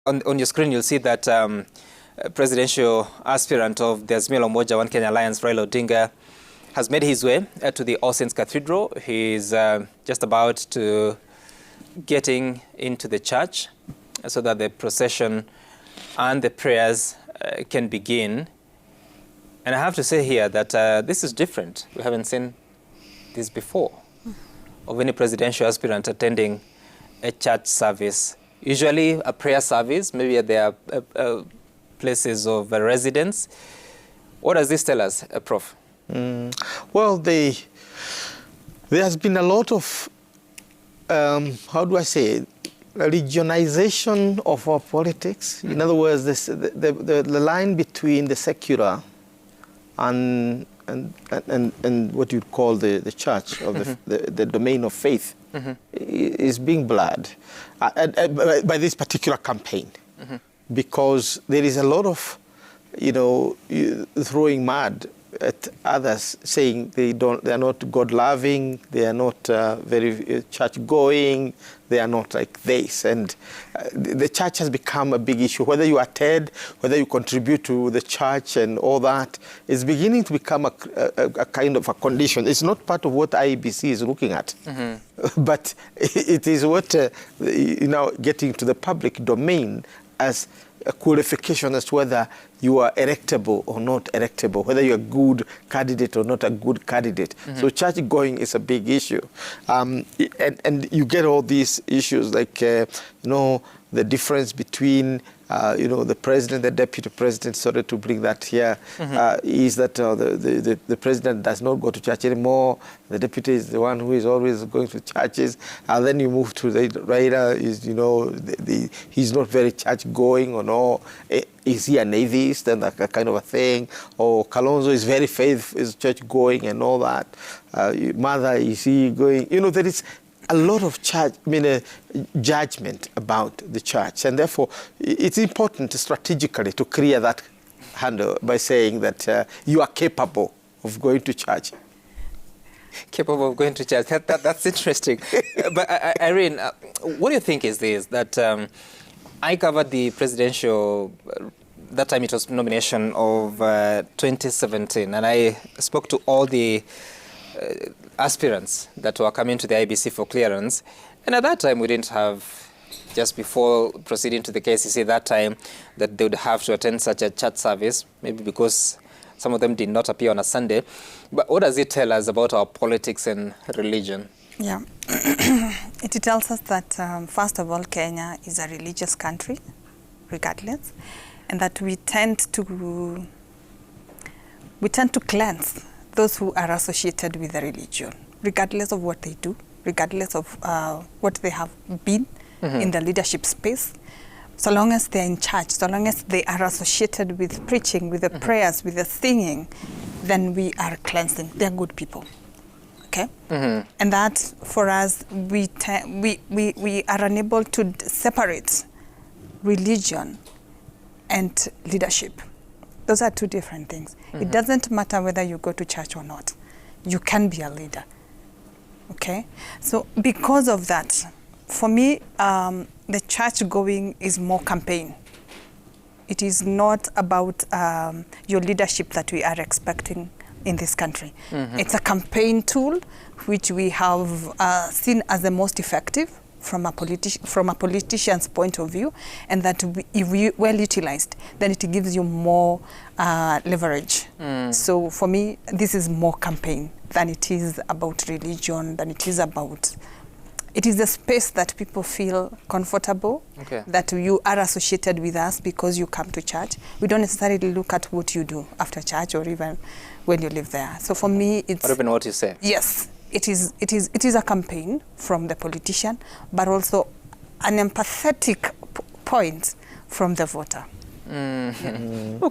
on your screen, you'll see that presidential aspirant of the Azimio la Umoja One Kenya Alliance, Raila Odinga, has made his way to the All Saints Cathedral. He's just about to getting into the church so that the procession and the prayers can begin. And I have to say here that this is different. We haven't seen this before, of any presidential aspirant attending a church service. Usually a prayer service, maybe at their places of residence. What does this tell us, Prof? Well, there has been a lot of, how do I say it, regionalization of our politics. In other words, the line between the secular and what you'd call the church, or the domain of faith, is being blurred by this particular campaign, because there is a lot of, throwing mud at others, saying they are not God-loving, they are not very church-going, they are not like this. And the church has become a big issue. Whether you attend, whether you contribute to the church and all that, is beginning to become a kind of a condition. It's not part of what IEBC is looking at, but it is what, getting to the public domain as a qualification as to whether you are electable or not electable, whether you're a good candidate or not a good candidate. So church going is a big issue. And you get all these issues like, the difference between, the president, the deputy president, sorry to bring that here, is that the president does not go to church anymore. The deputy is the one who is always going to churches. And then you move to the Raila, he's not very church-going or no. Is he an atheist and that kind of a thing? Or Kalonzo is very is church-going and all that. Mother, is he going? There is a lot of judgment about the church, and therefore it's important strategically to clear that handle by saying that you are capable of going to church. Capable of going to church. That's interesting. But Irene, what do you think is this? That I covered the presidential, that time it was nomination of 2017, and I spoke to all the aspirants that were coming to the IBC for clearance. And at that time, we didn't have, just before proceeding to the KCC that time, that they would have to attend such a church service, maybe because some of them did not appear on a Sunday. But what does it tell us about our politics and religion? Yeah, it tells us that, first of all, Kenya is a religious country, regardless, and that we tend to cleanse those who are associated with the religion, regardless of what they do, regardless of what they have been in the leadership space. So long as they're in church, so long as they are associated with preaching, with the prayers, with the singing, then we are cleansing. They're good people. Okay? And that, for us, we are unable to separate religion and leadership. Those are two different things. It doesn't matter whether you go to church or not. You can be a leader. Okay? So because of that, for me, the church going is more campaign. It is not about your leadership that we are expecting in this country. It's a campaign tool which we have seen as the most effective from a politician's point of view, and that if we well utilized, then it gives you more leverage. So for me, this is more campaign than it is about religion, than it is about. It is a space that people feel comfortable, that you are associated with us because you come to church. We don't necessarily look at what you do after church or even when you live there. So for me, it's... Or even what you say. Yes. It is a campaign from the politician, but also an empathetic point from the voter. Okay.